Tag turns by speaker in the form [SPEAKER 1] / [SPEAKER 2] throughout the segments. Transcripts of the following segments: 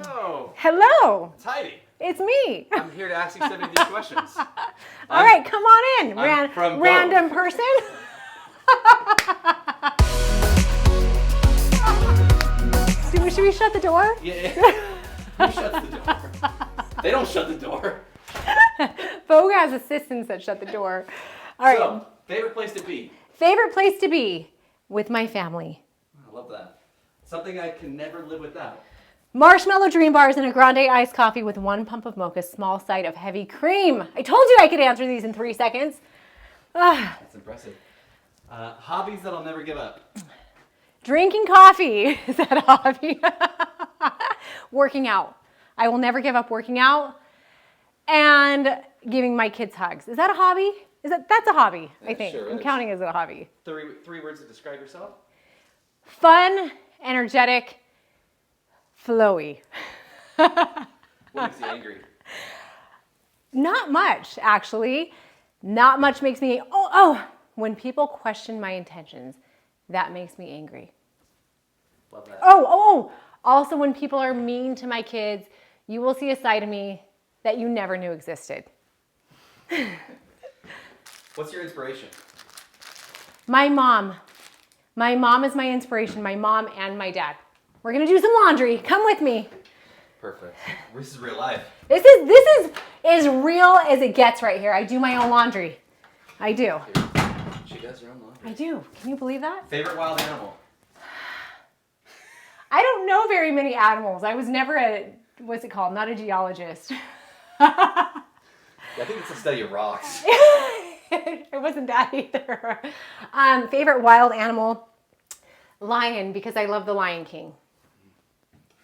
[SPEAKER 1] Oh.
[SPEAKER 2] Hello.
[SPEAKER 1] It's Heidi.
[SPEAKER 2] It's me.
[SPEAKER 1] I'm here to ask you 70 of these questions.
[SPEAKER 2] All right, come on in.
[SPEAKER 1] from
[SPEAKER 2] Random
[SPEAKER 1] both.
[SPEAKER 2] person. Should we shut the door?
[SPEAKER 1] Yeah. Who shuts the door? They don't shut the door.
[SPEAKER 2] Vogue has assistants that shut the door. All right.
[SPEAKER 1] So, favorite place to be?
[SPEAKER 2] Favorite place to be with my family.
[SPEAKER 1] I love that. Something I can never live without.
[SPEAKER 2] Marshmallow dream bars and a grande iced coffee with 1 pump of mocha, small side of heavy cream. I told you I could answer these in 3 seconds.
[SPEAKER 1] That's impressive. Hobbies that I'll never give up.
[SPEAKER 2] Drinking coffee. Is that a hobby? Working out. I will never give up working out. And giving my kids hugs. Is that a hobby? That's a hobby, I think.
[SPEAKER 1] Sure
[SPEAKER 2] I'm
[SPEAKER 1] is.
[SPEAKER 2] counting as a hobby.
[SPEAKER 1] Three words to describe yourself?
[SPEAKER 2] Fun, energetic, flowy.
[SPEAKER 1] What makes you angry?
[SPEAKER 2] Not much, actually. Not much makes me, when people question my intentions, that makes me angry.
[SPEAKER 1] Love that.
[SPEAKER 2] Also when people are mean to my kids, you will see a side of me that you never knew existed.
[SPEAKER 1] What's your inspiration?
[SPEAKER 2] My mom. My mom is my inspiration, my mom and my dad. We're gonna do some laundry. Come with me.
[SPEAKER 1] Perfect. This is real life.
[SPEAKER 2] This is as real as it gets right here. I do my own laundry. I do.
[SPEAKER 1] She does her own laundry.
[SPEAKER 2] I do. Can you believe that?
[SPEAKER 1] Favorite wild animal?
[SPEAKER 2] I don't know very many animals. I was never what's it called? Not a geologist.
[SPEAKER 1] I think it's a study of rocks.
[SPEAKER 2] It wasn't that either. Favorite wild animal? Lion, because I love the Lion King.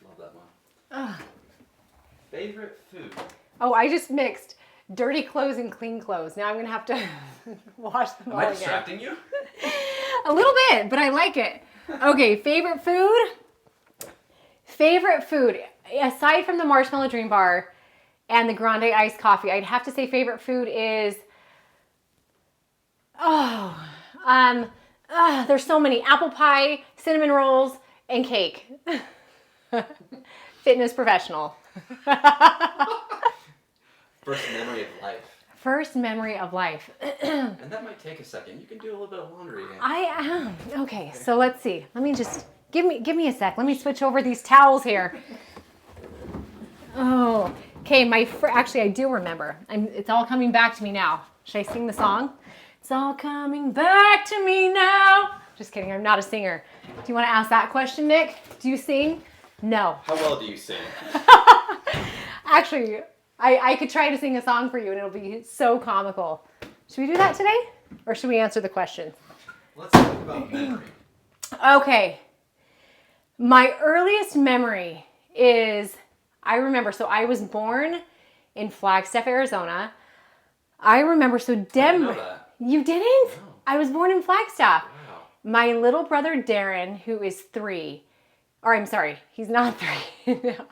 [SPEAKER 1] Love that one. Favorite food?
[SPEAKER 2] Oh, I just mixed dirty clothes and clean clothes. Now I'm going to have to wash them all
[SPEAKER 1] Am I
[SPEAKER 2] again.
[SPEAKER 1] distracting you?
[SPEAKER 2] A little bit, but I like it. Okay, favorite food? Favorite food, aside from the Marshmallow Dream Bar and the grande iced coffee, I'd have to say favorite food is, there's so many. Apple pie, cinnamon rolls, and cake. Fitness professional.
[SPEAKER 1] First memory of life.
[SPEAKER 2] First memory of life.
[SPEAKER 1] And that might take a second. You can do a little bit of laundry again.
[SPEAKER 2] I am. Okay, so let's see. Let me just, give me a sec. Let me switch over these towels here. Oh, okay, actually I do remember. It's all coming back to me now. Should I sing the song? It's all coming back to me now. Just kidding, I'm not a singer. Do you want to ask that question, Nick? Do you sing? No.
[SPEAKER 1] How well do you sing?
[SPEAKER 2] Actually, I could try to sing a song for you and it'll be so comical. Should we do that today? Or should we answer the question?
[SPEAKER 1] Let's talk about memory.
[SPEAKER 2] Okay. My earliest memory is, I remember, so I was born in Flagstaff, Arizona. I remember, so
[SPEAKER 1] I didn't know that.
[SPEAKER 2] You didn't?
[SPEAKER 1] No.
[SPEAKER 2] I was born in Flagstaff.
[SPEAKER 1] Wow.
[SPEAKER 2] My little brother Darren, who is 3, or I'm sorry, he's not 3. No.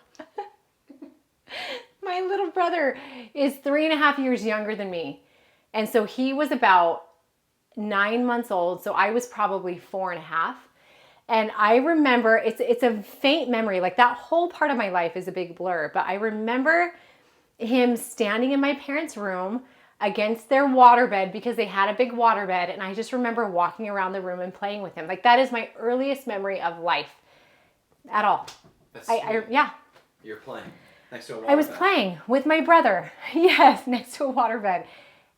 [SPEAKER 2] My little brother is 3.5 years younger than me. And so he was about 9 months old. So I was probably 4.5. And I remember, it's a faint memory, like that whole part of my life is a big blur, but I remember him standing in my parents' room against their waterbed because they had a big waterbed, and I just remember walking around the room and playing with him. Like that is my earliest memory of life at all.
[SPEAKER 1] That's
[SPEAKER 2] Yeah.
[SPEAKER 1] You're playing next to a waterbed.
[SPEAKER 2] I was playing with my brother. Yes, next to a waterbed.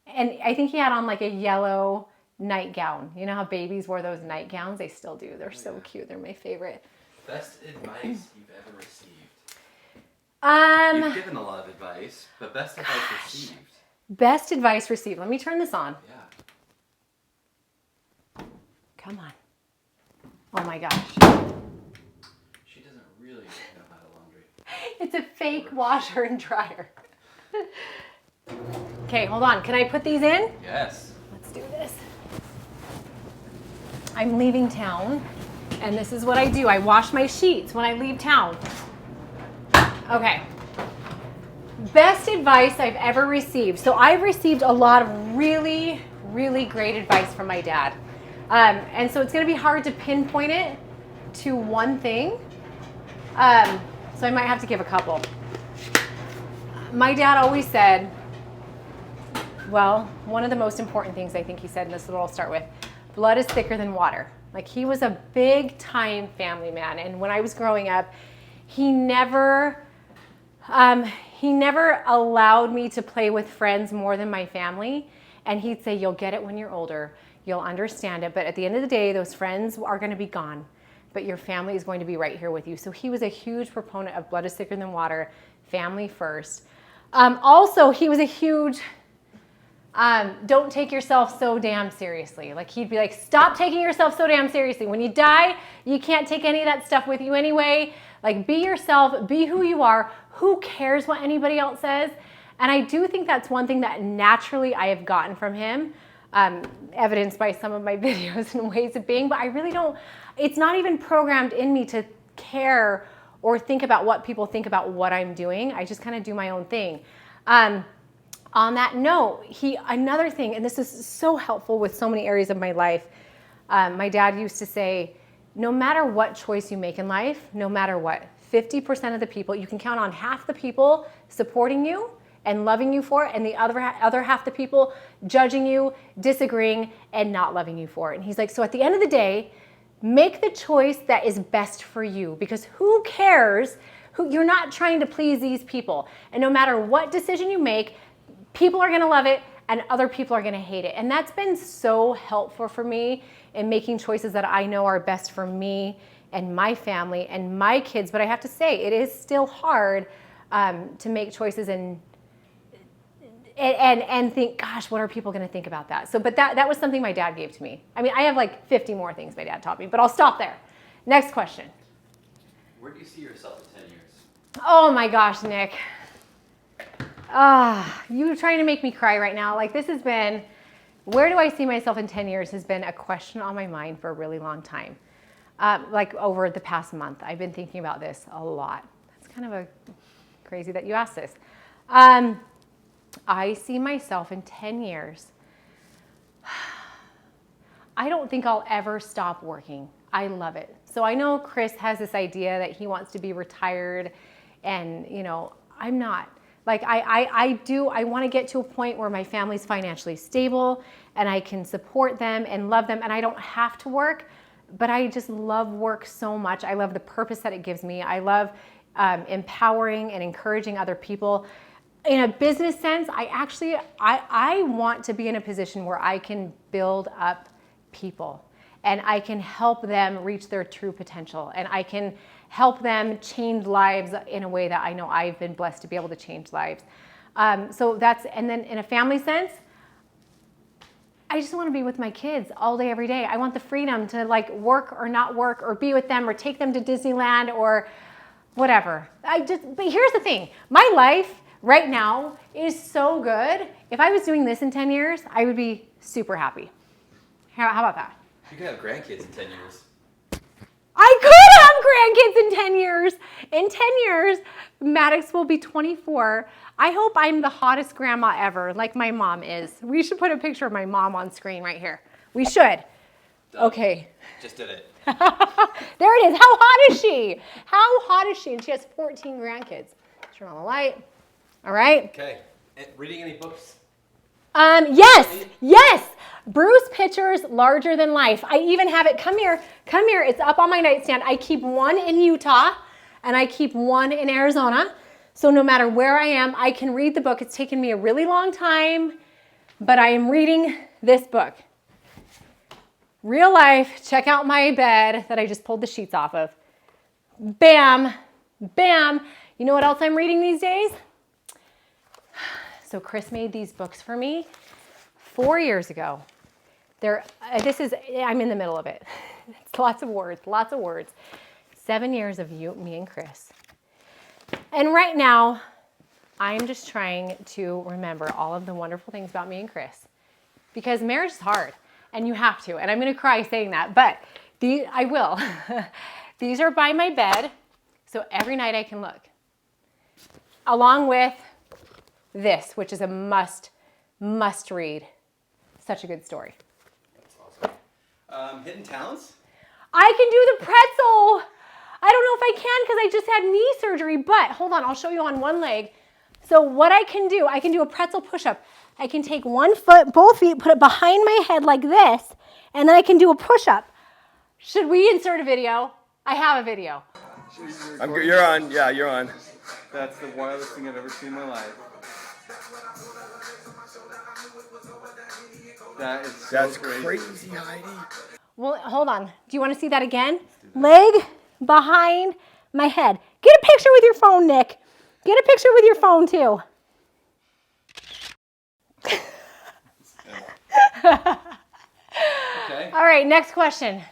[SPEAKER 2] And I think he had on like a yellow nightgown. You know how babies wore those nightgowns? They still do. They're so cute. They're my favorite.
[SPEAKER 1] Best advice you've ever received? You've given a lot of advice, but best advice received?
[SPEAKER 2] Best advice received. Let me turn this on.
[SPEAKER 1] Yeah.
[SPEAKER 2] Come on. Oh my gosh.
[SPEAKER 1] She doesn't really know how to laundry.
[SPEAKER 2] It's a fake washer and dryer. Okay, hold on. Can I put these in?
[SPEAKER 1] Yes.
[SPEAKER 2] Let's do this. I'm leaving town, and this is what I do. I wash my sheets when I leave town. Okay. Best advice I've ever received. So I've received a lot of really, really great advice from my dad. And so it's going to be hard to pinpoint it to one thing. So I might have to give a couple. My dad always said, well, one of the most important things I think he said, and this is what I'll start with, blood is thicker than water. Like, he was a big time family man. And when I was growing up, he never allowed me to play with friends more than my family. And he'd say, you'll get it when you're older. You'll understand it. But at the end of the day, those friends are going to be gone. But your family is going to be right here with you. So he was a huge proponent of blood is thicker than water, family first. Also, he was a huge, don't take yourself so damn seriously. Like, he'd be like, stop taking yourself so damn seriously. When you die, you can't take any of that stuff with you anyway. Like, be yourself, be who you are. Who cares what anybody else says? And I do think that's one thing that naturally I have gotten from him, evidenced by some of my videos and ways of being, but I really don't, it's not even programmed in me to care or think about what people think about what I'm doing. I just kind of do my own thing. On that note, another thing, and this is so helpful with so many areas of my life, my dad used to say, no matter what choice you make in life, no matter what, 50% of the people, you can count on half the people supporting you and loving you for it, and the other half the people judging you, disagreeing, and not loving you for it. And he's like, so at the end of the day, make the choice that is best for you, because who cares? You're not trying to please these people. And no matter what decision you make, people are gonna love it and other people are gonna hate it. And that's been so helpful for me in making choices that I know are best for me and my family and my kids. But I have to say, it is still hard to make choices and think, gosh, what are people going to think about that? So, but that was something my dad gave to me. I mean, I have like 50 more things my dad taught me, but I'll stop there. Next question.
[SPEAKER 1] Where do you see yourself in 10 years?
[SPEAKER 2] Oh my gosh, Nick. You trying to make me cry right now. Like, this has been, where do I see myself in 10 years has been a question on my mind for a really long time. Like over the past month, I've been thinking about this a lot. That's kind of crazy that you asked this. I see myself in 10 years. I don't think I'll ever stop working. I love it. So I know Chris has this idea that he wants to be retired, and I'm not. Like, I want to get to a point where my family's financially stable and I can support them and love them, and I don't have to work, but I just love work so much. I love the purpose that it gives me. I love empowering and encouraging other people. In a business sense, I want to be in a position where I can build up people and I can help them reach their true potential, and I can help them change lives in a way that I know I've been blessed to be able to change lives. So and then in a family sense, I just want to be with my kids all day, every day. I want the freedom to like work or not work or be with them or take them to Disneyland or whatever. But here's the thing, my life right now is so good. If I was doing this in 10 years, I would be super happy. How about that?
[SPEAKER 1] You could have grandkids in 10 years.
[SPEAKER 2] I could have grandkids in 10 years. In 10 years, Maddox will be 24. I hope I'm the hottest grandma ever, like my mom is. We should put a picture of my mom on screen right here. We should.
[SPEAKER 1] Done.
[SPEAKER 2] Okay.
[SPEAKER 1] Just did it.
[SPEAKER 2] There it is. How hot is she? How hot is she? And she has 14 grandkids. Turn on the light. All right.
[SPEAKER 1] Okay. Reading any books?
[SPEAKER 2] Yes. Bruce Pitcher's Larger Than Life. I even have it. Come here. It's up on my nightstand. I keep one in Utah and I keep one in Arizona. So no matter where I am, I can read the book. It's taken me a really long time, but I am reading this book. Real life. Check out my bed that I just pulled the sheets off of. Bam. Bam. You know what else I'm reading these days? So Chris made these books for me 4 years ago. I'm in the middle of it. It's lots of words. 7 years of me and Chris. And right now, I'm just trying to remember all of the wonderful things about me and Chris, because marriage is hard and you have to. And I'm going to cry saying that, but I will. These are by my bed, so every night I can look. Along with this, which is a must read. Such a good story.
[SPEAKER 1] That's awesome. Hidden talents?
[SPEAKER 2] I can do the pretzel. I don't know if I can because I just had knee surgery, but hold on, I'll show you on one leg. So what I can do a pretzel push-up. I can take one foot, both feet, put it behind my head like this, and then I can do a push-up. Should we insert a video? I have a video.
[SPEAKER 3] You're on. Yeah, you're on.
[SPEAKER 4] That's the wildest thing I've ever seen in my life.
[SPEAKER 3] That's crazy, Heidi.
[SPEAKER 2] Well, hold on. Do you want to see that again? Leg behind my head. Get a picture with your phone, Nick. Get a picture with your phone, too.
[SPEAKER 1] Okay.
[SPEAKER 2] All right, next question.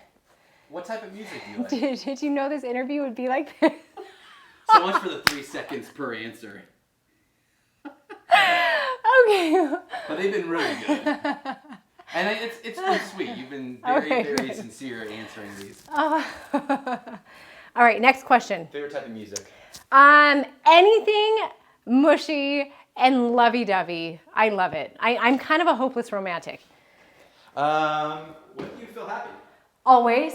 [SPEAKER 1] What type of music do you like?
[SPEAKER 2] Did you know this interview would be like this?
[SPEAKER 1] So much for the 3 seconds per answer.
[SPEAKER 2] Okay.
[SPEAKER 1] But they've been really good. And it's been sweet. You've been very sincere at answering these.
[SPEAKER 2] All right, next question.
[SPEAKER 1] Favorite type of music?
[SPEAKER 2] Anything mushy and lovey-dovey. I love it. I'm kind of a hopeless romantic.
[SPEAKER 1] When do you feel happy?
[SPEAKER 2] Always.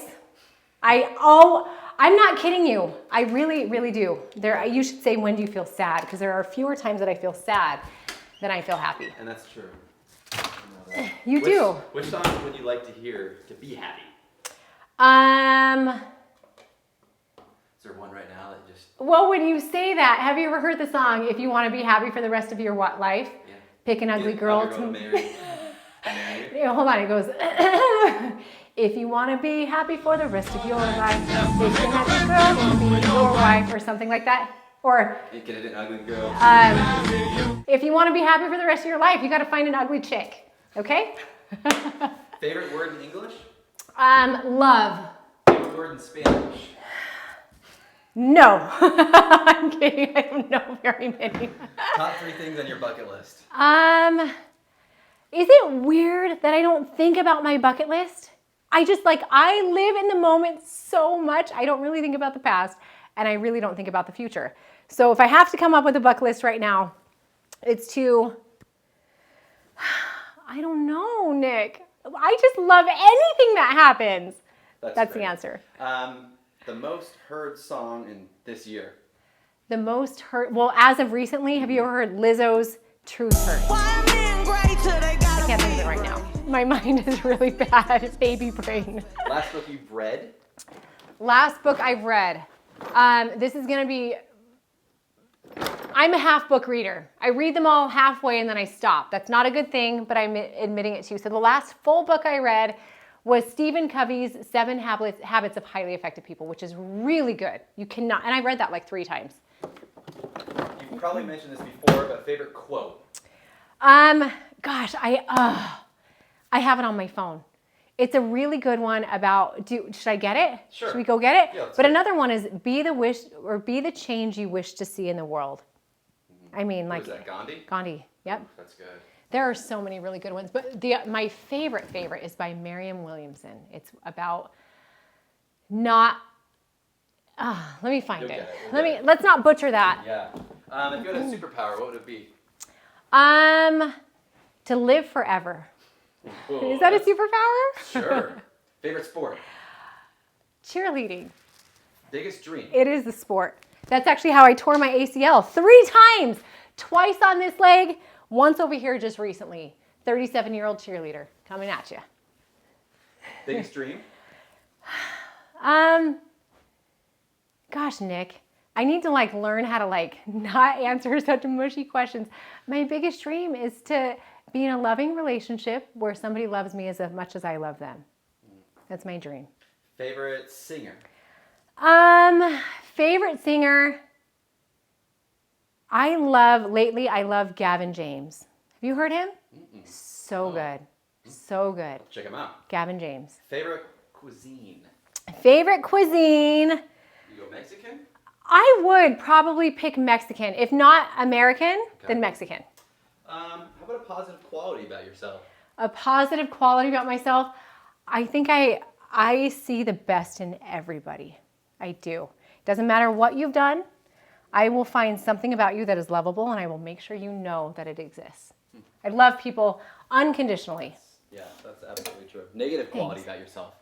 [SPEAKER 2] I'm not kidding you. I really, really do. You should say, when do you feel sad? Because there are fewer times that I feel sad than I feel happy.
[SPEAKER 1] And that's true.
[SPEAKER 2] You do.
[SPEAKER 1] Which song would you like to hear to be happy? Is there one right now that just...
[SPEAKER 2] Well, when you say that, have you ever heard the song, If You Want to Be Happy for the Rest of Your Life?
[SPEAKER 1] Yeah.
[SPEAKER 2] Pick an ugly girl to...
[SPEAKER 1] marry.
[SPEAKER 2] Yeah, hold on, it goes... If you want to be happy for the rest of your life, pick an ugly girl to be your wife, or something like that. Or...
[SPEAKER 1] Get an ugly girl.
[SPEAKER 2] If you want to be happy for the rest of your life, you got to find an ugly chick. Okay?
[SPEAKER 1] Favorite word in English?
[SPEAKER 2] Love.
[SPEAKER 1] Favorite word in Spanish?
[SPEAKER 2] No. I'm kidding. I don't know very many.
[SPEAKER 1] Top 3 things on your bucket list.
[SPEAKER 2] Is it weird that I don't think about my bucket list? I live in the moment so much. I don't really think about the past, and I really don't think about the future. So if I have to come up with a bucket list right now, it's to... I don't know, Nick. I just love anything that happens. That's the answer.
[SPEAKER 1] The most heard song in this year.
[SPEAKER 2] The most heard, well, as of recently, have you ever heard Lizzo's Truth Hurts? I can't think of it right now. My mind is really bad. Baby brain.
[SPEAKER 1] Last book you've read?
[SPEAKER 2] Last book I've read. This is going to be... I'm a half book reader. I read them all halfway and then I stop. That's not a good thing, but I'm admitting it to you. So the last full book I read was Stephen Covey's 7 Habits of Highly Effective People, which is really good. You cannot, and I read that like 3 times.
[SPEAKER 1] You've probably mentioned this before, but favorite quote?
[SPEAKER 2] Gosh, I have it on my phone. It's a really good one about, should I get it?
[SPEAKER 1] Sure.
[SPEAKER 2] Should we go get it?
[SPEAKER 1] Yeah,
[SPEAKER 2] but another one is be the change you wish to see in the world. I mean, like...
[SPEAKER 1] Who is that, Gandhi?
[SPEAKER 2] Gandhi, yep.
[SPEAKER 1] That's good.
[SPEAKER 2] There are so many really good ones, but my favorite is by Marianne Williamson. It's about not... let me find it. Let's not butcher that.
[SPEAKER 1] Yeah. If you had a superpower, what would it be?
[SPEAKER 2] To live forever.
[SPEAKER 1] Whoa,
[SPEAKER 2] is that a superpower?
[SPEAKER 1] Sure. Favorite sport?
[SPEAKER 2] Cheerleading.
[SPEAKER 1] Biggest dream?
[SPEAKER 2] It is the sport. That's actually how I tore my ACL 3 times. Twice on this leg, once over here just recently. 37-year-old cheerleader coming at you.
[SPEAKER 1] Biggest dream?
[SPEAKER 2] Gosh, Nick, I need to learn how to not answer such mushy questions. My biggest dream is to be in a loving relationship where somebody loves me as much as I love them. That's my dream.
[SPEAKER 1] Favorite singer?
[SPEAKER 2] Favorite singer, I love Gavin James. Have you heard him?
[SPEAKER 1] Mm-mm.
[SPEAKER 2] So good. So good.
[SPEAKER 1] Check him out.
[SPEAKER 2] Gavin James.
[SPEAKER 1] Favorite cuisine?
[SPEAKER 2] Favorite cuisine?
[SPEAKER 1] You go Mexican?
[SPEAKER 2] I would probably pick Mexican. If not American, then Mexican.
[SPEAKER 1] How about a positive quality about yourself?
[SPEAKER 2] A positive quality about myself? I think I see the best in everybody. I do. Doesn't matter what you've done, I will find something about you that is lovable and I will make sure you know that it exists. I love people unconditionally.
[SPEAKER 1] Yeah, that's absolutely true. Negative quality about yourself?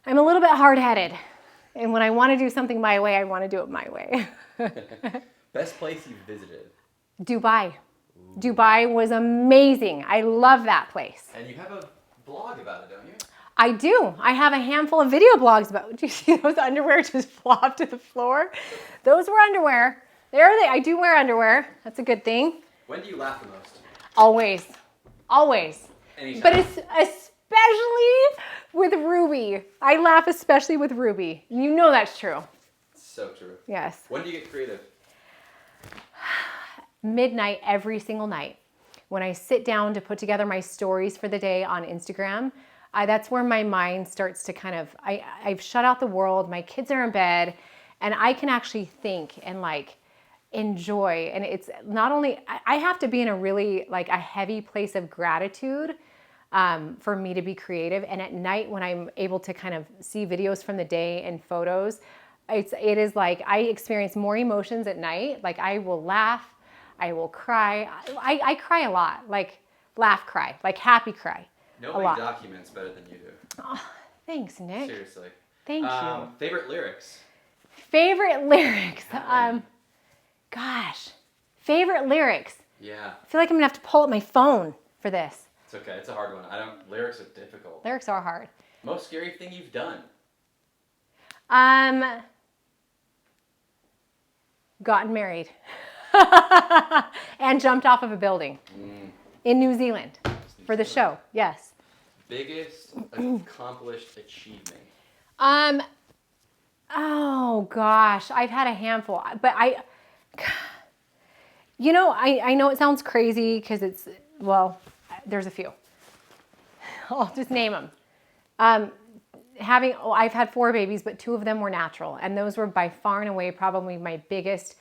[SPEAKER 2] I'm a little bit hard-headed. And when I want to do something my way, I want to do it my way.
[SPEAKER 1] Best place you've visited?
[SPEAKER 2] Dubai. Ooh. Dubai was amazing. I love that place.
[SPEAKER 1] And you have a blog about it, don't you?
[SPEAKER 2] I do. I have a handful of video blogs about. Do you see those underwear just flop to the floor? Those were underwear. There they. I do wear underwear. That's a good thing.
[SPEAKER 1] When do you laugh the most?
[SPEAKER 2] Always. Always.
[SPEAKER 1] Anytime.
[SPEAKER 2] But it's especially with Ruby. I laugh especially with Ruby. You know that's true.
[SPEAKER 1] So true.
[SPEAKER 2] Yes.
[SPEAKER 1] When do you get creative?
[SPEAKER 2] Midnight every single night. When I sit down to put together my stories for the day on Instagram, that's where my mind starts to kind of, I've shut out the world, my kids are in bed, and I can actually think and like enjoy. And it's not only, I have to be in a really like a heavy place of gratitude for me to be creative. And at night when I'm able to kind of see videos from the day and photos, it is like I experience more emotions at night. Like I will laugh, I will cry. I cry a lot, like laugh, cry, like happy cry.
[SPEAKER 1] Nobody documents better than you do.
[SPEAKER 2] Oh, thanks, Nick.
[SPEAKER 1] Seriously.
[SPEAKER 2] Thank you.
[SPEAKER 1] Favorite lyrics?
[SPEAKER 2] Favorite lyrics? Gosh. Favorite lyrics?
[SPEAKER 1] Yeah.
[SPEAKER 2] I feel like I'm going to have to pull up my phone for this.
[SPEAKER 1] It's okay. It's a hard one. Lyrics are difficult.
[SPEAKER 2] Lyrics are hard.
[SPEAKER 1] Most scary thing you've done?
[SPEAKER 2] Gotten married. And jumped off of a building. In New Zealand. For the show, yes.
[SPEAKER 1] Biggest accomplished achievement?
[SPEAKER 2] Oh gosh, I've had a handful, but I know it sounds crazy because there's a few. I'll just name them. I've had 4 babies, but 2 of them were natural, and those were by far and away probably my biggest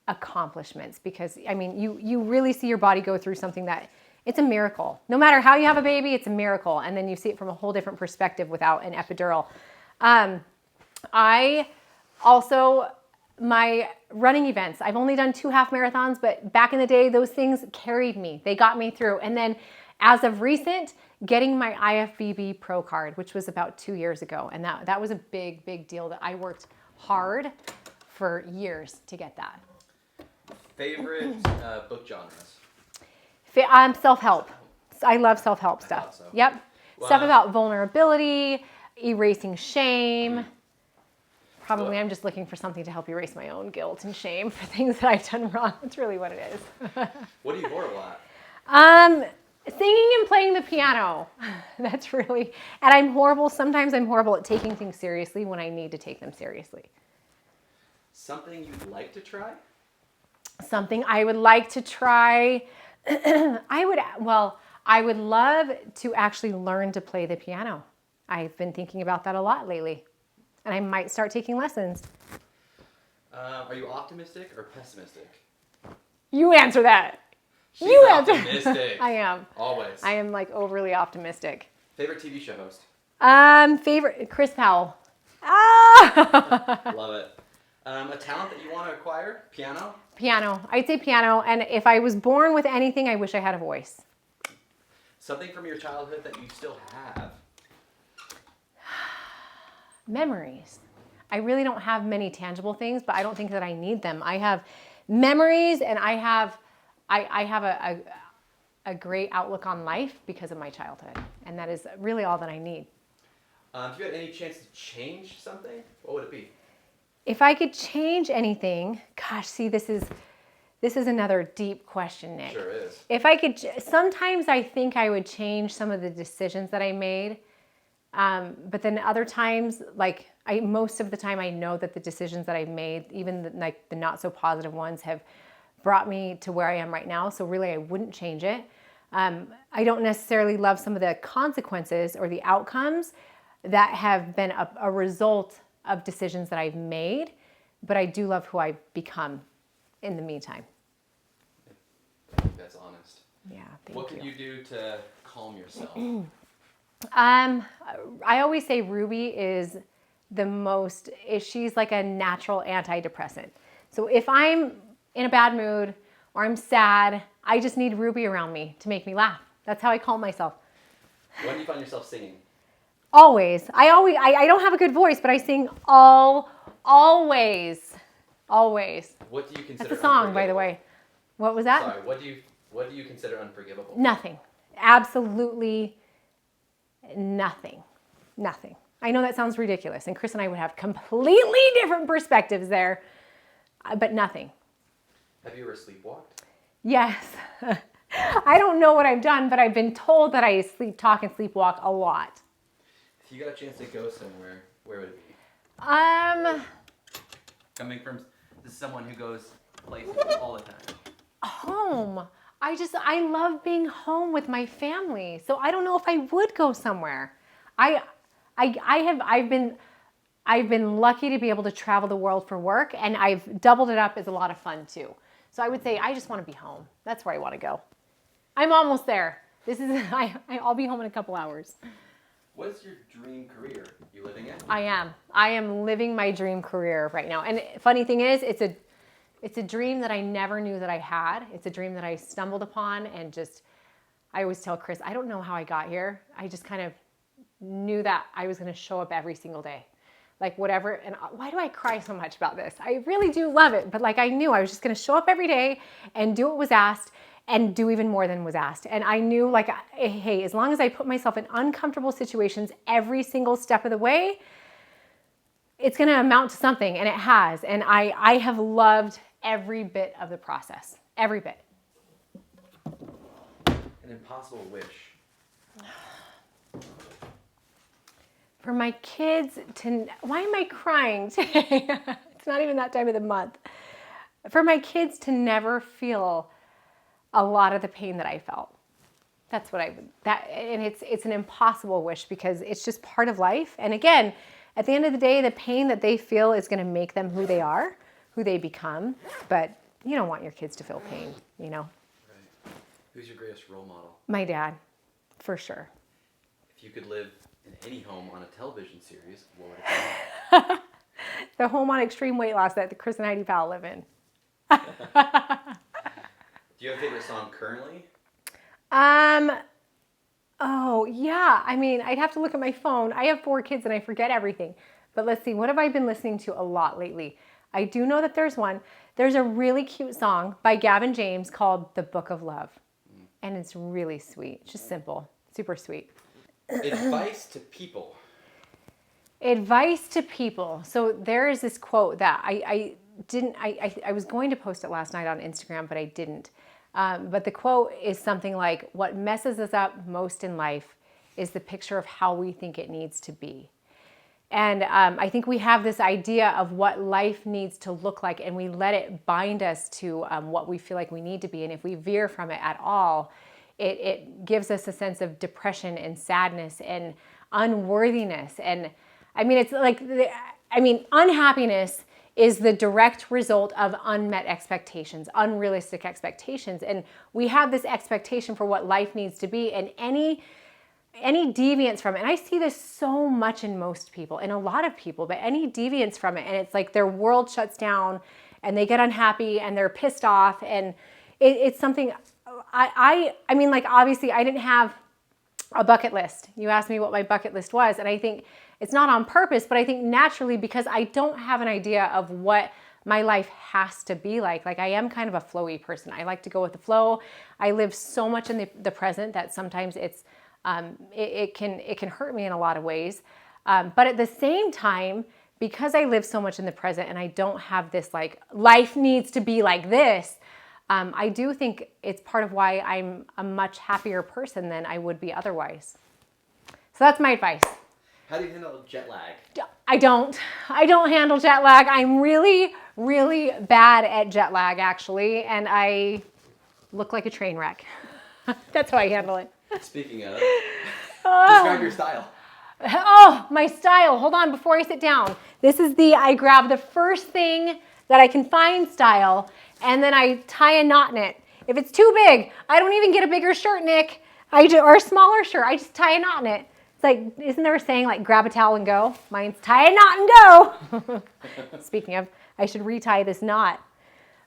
[SPEAKER 2] accomplishments because, I mean, you really see your body go through something that it's a miracle. No matter how you have a baby, it's a miracle. And then you see it from a whole different perspective without an epidural. I also, my running events, I've only done 2 half marathons, but back in the day, those things carried me. They got me through. And then as of recent, getting my IFBB Pro card, which was about 2 years ago. And that was a big, big deal that I worked hard for years to get that.
[SPEAKER 1] Favorite book genres?
[SPEAKER 2] Self-help. I love self-help stuff. So. Yep. Wow. Stuff about vulnerability, erasing shame. Probably I'm just looking for something to help erase my own guilt and shame for things that I've done wrong. That's really what it is.
[SPEAKER 1] What are you horrible at?
[SPEAKER 2] Singing and playing the piano. That's really, and sometimes I'm horrible at taking things seriously when I need to take them seriously.
[SPEAKER 1] Something you'd like to try?
[SPEAKER 2] Something I would like to try. I would love to actually learn to play the piano. I've been thinking about that a lot lately, and I might start taking lessons.
[SPEAKER 1] Are you optimistic or pessimistic?
[SPEAKER 2] You answer that.
[SPEAKER 1] She's optimistic.
[SPEAKER 2] I am.
[SPEAKER 1] Always.
[SPEAKER 2] I am like overly optimistic.
[SPEAKER 1] Favorite TV show host?
[SPEAKER 2] Favorite Chris Powell. Ah!
[SPEAKER 1] Love it. A talent that you want to acquire? Piano?
[SPEAKER 2] Piano. I'd say piano. And if I was born with anything, I wish I had a voice.
[SPEAKER 1] Something from your childhood that you still have?
[SPEAKER 2] Memories. I really don't have many tangible things, but I don't think that I need them. I have memories, and I have a great outlook on life because of my childhood. And that is really all that I need.
[SPEAKER 1] If you had any chance to change something, what would it be?
[SPEAKER 2] If I could change anything, gosh, see, this is another deep question, Nick.
[SPEAKER 1] Sure is.
[SPEAKER 2] If I could, sometimes I think I would change some of the decisions that I made, but then other times, most of the time, I know that the decisions that I've made, even the not so positive ones, have brought me to where I am right now. So really, I wouldn't change it. I don't necessarily love some of the consequences or the outcomes that have been a result of decisions that I've made, but I do love who I've become in the meantime.
[SPEAKER 1] I think that's honest.
[SPEAKER 2] Yeah,
[SPEAKER 1] What can you do to calm yourself?
[SPEAKER 2] I always say Ruby is she's like a natural antidepressant. So if I'm in a bad mood or I'm sad, I just need Ruby around me to make me laugh. That's how I calm myself.
[SPEAKER 1] When do you find yourself singing?
[SPEAKER 2] Always. I don't have a good voice, but I sing always. Always.
[SPEAKER 1] What do you consider
[SPEAKER 2] That's a song, by the way. What was that?
[SPEAKER 1] Sorry, what do you consider unforgivable?
[SPEAKER 2] Nothing. Absolutely nothing. Nothing. I know that sounds ridiculous, and Chris and I would have completely different perspectives there, but nothing.
[SPEAKER 1] Have you ever sleepwalked?
[SPEAKER 2] Yes. I don't know what I've done, but I've been told that I sleep talk and sleepwalk a lot.
[SPEAKER 1] If you got a chance to go somewhere, where would it be? Coming from someone who goes places all the time.
[SPEAKER 2] Home. I love being home with my family. So I don't know if I would go somewhere. I've been lucky to be able to travel the world for work, and I've doubled it up as a lot of fun too. So I would say I just want to be home. That's where I want to go. I'm almost there. I'll be home in a couple hours.
[SPEAKER 1] What's your dream career? You living it?
[SPEAKER 2] I am living my dream career right now. And funny thing is, it's a dream that I never knew that I had. It's a dream that I stumbled upon, and I always tell Chris, I don't know how I got here. I just kind of knew that I was going to show up every single day. Like whatever, and why do I cry so much about this? I really do love it, but like I knew I was just going to show up every day and do what was asked and do even more than was asked. And I knew like, hey, as long as I put myself in uncomfortable situations every single step of the way, it's going to amount to something, and it has. And I have loved every bit of the process, every bit.
[SPEAKER 1] An impossible wish.
[SPEAKER 2] For my kids to, why am I crying today? It's not even that time of the month. For my kids to never feel a lot of the pain that I felt. That's what and it's an impossible wish because it's just part of life. And again, at the end of the day, the pain that they feel is going to make them who they are, who they become. But you don't want your kids to feel pain, you know?
[SPEAKER 1] Right. Who's your greatest role model?
[SPEAKER 2] My dad, for sure.
[SPEAKER 1] If you could live in any home on a television series, what would it be?
[SPEAKER 2] The home on extreme weight loss that Chris and Heidi Powell live in.
[SPEAKER 1] Do you have a favorite song currently?
[SPEAKER 2] Oh yeah. I mean, I'd have to look at my phone. I have 4 kids and I forget everything. But let's see, what have I been listening to a lot lately? I do know that there's one. There's a really cute song by Gavin James called The Book of Love. And it's really sweet. Just simple. Super sweet.
[SPEAKER 1] Advice to people.
[SPEAKER 2] Advice to people. So there is this quote that I was going to post it last night on Instagram, but I didn't. But the quote is something like, what messes us up most in life is the picture of how we think it needs to be. And I think we have this idea of what life needs to look like, and we let it bind us to what we feel like we need to be. And if we veer from it at all, it gives us a sense of depression and sadness and unworthiness. And I mean, it's like, unhappiness is the direct result of unmet expectations, unrealistic expectations. And we have this expectation for what life needs to be, and any deviance from it, and I see this so much in most people, in a lot of people, but any deviance from it, and it's like their world shuts down and they get unhappy and they're pissed off, and it's something, I mean, like, obviously I didn't have a bucket list. You asked me what my bucket list was, and I think it's not on purpose, but I think naturally, because I don't have an idea of what my life has to be like. Like, I am kind of a flowy person. I like to go with the flow. I live so much in the present that sometimes it's it can hurt me in a lot of ways. But at the same time, because I live so much in the present and I don't have this like, life needs to be like this, I do think it's part of why I'm a much happier person than I would be otherwise. So that's my advice.
[SPEAKER 1] How do you handle jet lag?
[SPEAKER 2] I don't handle jet lag. I'm really, really bad at jet lag, actually, and I look like a train wreck. That's how I handle it.
[SPEAKER 1] Speaking of, describe your style.
[SPEAKER 2] Oh, my style. Hold on, before I sit down. This is I grab the first thing that I can find style, and then I tie a knot in it. If it's too big, I don't even get a bigger shirt, Nick, or a smaller shirt. I just tie a knot in it. It's like, isn't there a saying like, grab a towel and go? Mine's tie a knot and go. Speaking of, I should retie this knot.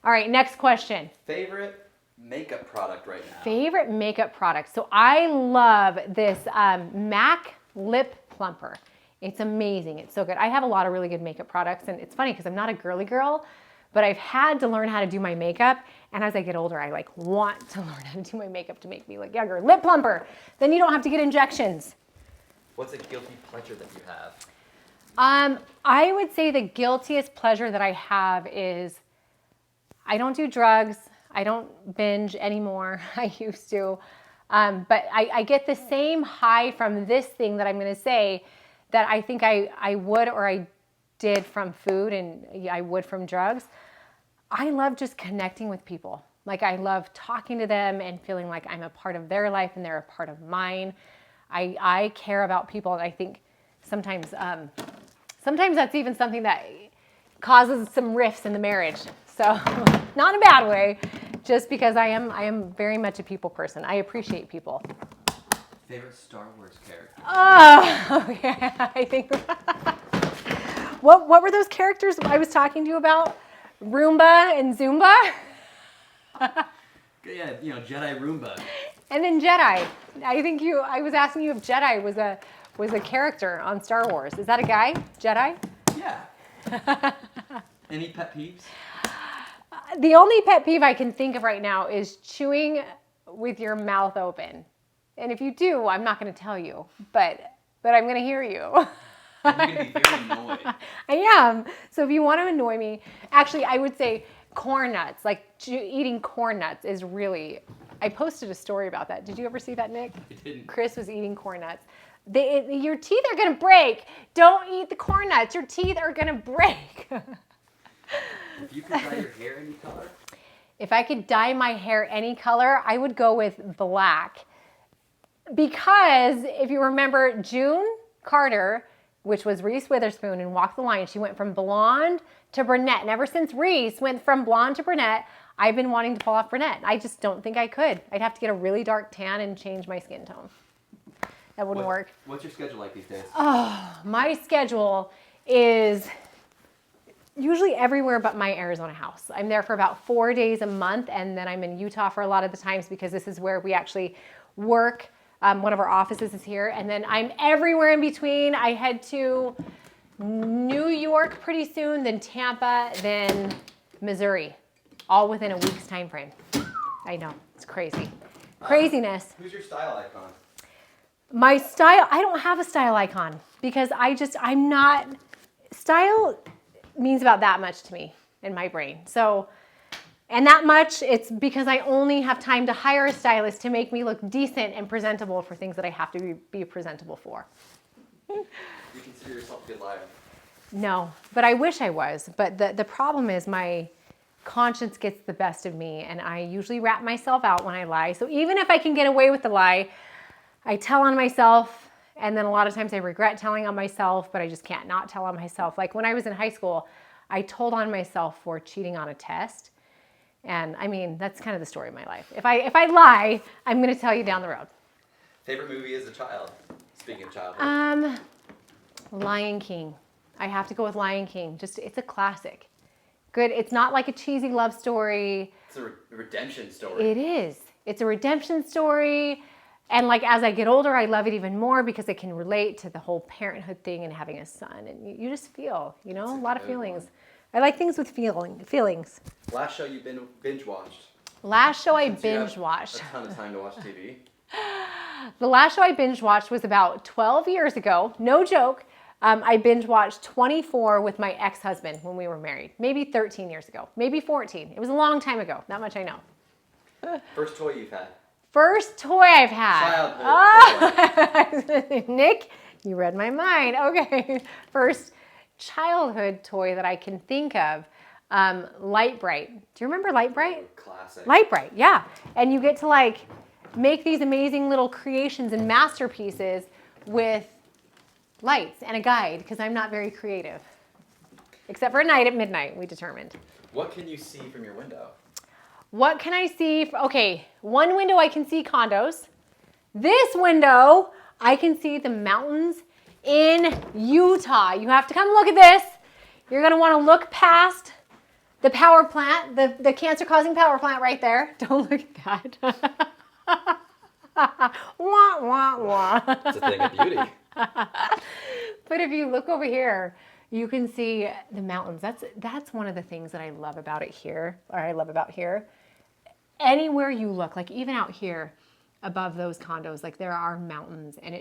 [SPEAKER 2] All right, next question.
[SPEAKER 1] Favorite makeup product right now?
[SPEAKER 2] Favorite makeup product. So I love this MAC Lip Plumper. It's amazing. It's so good. I have a lot of really good makeup products, and it's funny because I'm not a girly girl, but I've had to learn how to do my makeup, and as I get older, I like want to learn how to do my makeup to make me look younger. Lip Plumper. Then you don't have to get injections.
[SPEAKER 1] What's a guilty pleasure that you have?
[SPEAKER 2] I would say the guiltiest pleasure that I have is I don't do drugs. I don't binge anymore. I used to. But I get the same high from this thing that I'm going to say that I think I would or I did from food and I would from drugs. I love just connecting with people. Like I love talking to them and feeling like I'm a part of their life and they're a part of mine. I care about people, and I think sometimes that's even something that causes some rifts in the marriage. So not in a bad way, just because I am very much a people person. I appreciate people.
[SPEAKER 1] Favorite Star Wars character?
[SPEAKER 2] Oh, okay. I think. What were those characters I was talking to you about? Roomba and Zumba?
[SPEAKER 1] Yeah, Jedi Roomba.
[SPEAKER 2] And then Jedi. I was asking you if Jedi was a character on Star Wars. Is that a guy? Jedi?
[SPEAKER 1] Yeah. Any pet peeves?
[SPEAKER 2] The only pet peeve I can think of right now is chewing with your mouth open. And if you do, I'm not going to tell you, but I'm going to hear you.
[SPEAKER 1] And you're going to be very annoyed.
[SPEAKER 2] I am. So if you want to annoy me, actually, I would say corn nuts. Like eating corn nuts is really. I posted a story about that. Did you ever see that, Nick?
[SPEAKER 1] I didn't.
[SPEAKER 2] Chris was eating corn nuts. Your teeth are going to break. Don't eat the corn nuts. Your teeth are going to break.
[SPEAKER 1] If you could dye your hair any color?
[SPEAKER 2] If I could dye my hair any color, I would go with black. Because if you remember June Carter, which was Reese Witherspoon in Walk the Line, she went from blonde to brunette. And ever since Reese went from blonde to brunette, I've been wanting to pull off brunette. I just don't think I could. I'd have to get a really dark tan and change my skin tone. That wouldn't work.
[SPEAKER 1] What's your schedule like these days?
[SPEAKER 2] Oh, my schedule is usually everywhere but my Arizona house. I'm there for about 4 days a month, and then I'm in Utah for a lot of the times because this is where we actually work. One of our offices is here, and then I'm everywhere in between. I head to New York pretty soon, then Tampa, then Missouri, all within a week's time frame. I know, it's crazy. Craziness.
[SPEAKER 1] Who's your style icon?
[SPEAKER 2] My style, I don't have a style icon because I'm not, style means about that much to me in my brain. So, and that much, it's because I only have time to hire a stylist to make me look decent and presentable for things that I have to be presentable for.
[SPEAKER 1] You consider yourself a good liar?
[SPEAKER 2] No, but I wish I was. But the problem is my conscience gets the best of me, and I usually rat myself out when I lie. So even if I can get away with the lie, I tell on myself, and then a lot of times I regret telling on myself, but I just can't not tell on myself. Like when I was in high school, I told on myself for cheating on a test. And I mean, that's kind of the story of my life. If I lie, I'm going to tell you down the road.
[SPEAKER 1] Favorite movie as a child? Speaking of childhood.
[SPEAKER 2] Lion King. I have to go with Lion King. It's a classic. Good. It's not like a cheesy love story.
[SPEAKER 1] It's a redemption story.
[SPEAKER 2] It is. It's a redemption story. And like as I get older, I love it even more because it can relate to the whole parenthood thing and having a son. And you just feel, a lot of feelings. One. I like things with feelings.
[SPEAKER 1] Last show you've been binge watched?
[SPEAKER 2] Last show I binge watched.
[SPEAKER 1] A ton of time to watch TV.
[SPEAKER 2] The last show I binge watched was about 12 years ago. No joke. I binge watched 24 with my ex-husband when we were married. Maybe 13 years ago. Maybe 14. It was a long time ago. That much I know.
[SPEAKER 1] First toy you've had?
[SPEAKER 2] First toy I've had.
[SPEAKER 1] Childhood
[SPEAKER 2] toy. Nick, you read my mind. Okay. First childhood toy that I can think of. Light Bright. Do you remember Light Bright?
[SPEAKER 1] Classic.
[SPEAKER 2] Light Bright, yeah. And you get to make these amazing little creations and masterpieces with lights and a guide because I'm not very creative. Except for a night at midnight, we determined.
[SPEAKER 1] What can you see from your window?
[SPEAKER 2] What can I see? Okay, one window I can see condos. This window, I can see the mountains in Utah. You have to come look at this. You're going to want to look past the power plant, the cancer-causing power plant right there. Don't look at that. Wah, wah, wah.
[SPEAKER 1] It's a thing of beauty.
[SPEAKER 2] But if you look over here, you can see the mountains. That's one of the things that I love about it here, or I love about here. Anywhere you look, like even out here above those condos, like there are mountains, and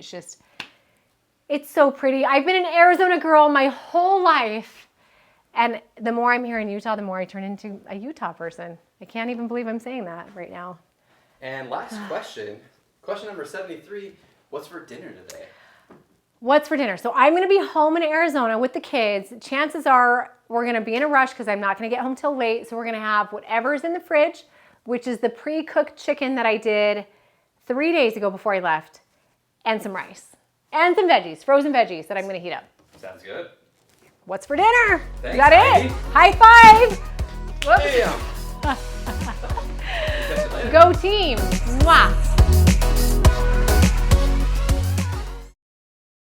[SPEAKER 2] it's so pretty. I've been an Arizona girl my whole life, and the more I'm here in Utah, the more I turn into a Utah person. I can't even believe I'm saying that right now.
[SPEAKER 1] And last question number 73, what's for dinner today?
[SPEAKER 2] What's for dinner? So I'm going to be home in Arizona with the kids. Chances are we're going to be in a rush because I'm not going to get home till late. So we're going to have whatever's in the fridge, which is the pre-cooked chicken that I did 3 days ago before I left, and some rice, and some veggies, frozen veggies that I'm going to heat up.
[SPEAKER 1] Sounds good.
[SPEAKER 2] What's for dinner?
[SPEAKER 1] Thanks,
[SPEAKER 2] Is that
[SPEAKER 1] Heidi.
[SPEAKER 2] it? High five. Whoops.
[SPEAKER 1] Damn.
[SPEAKER 2] Go team. Mwah.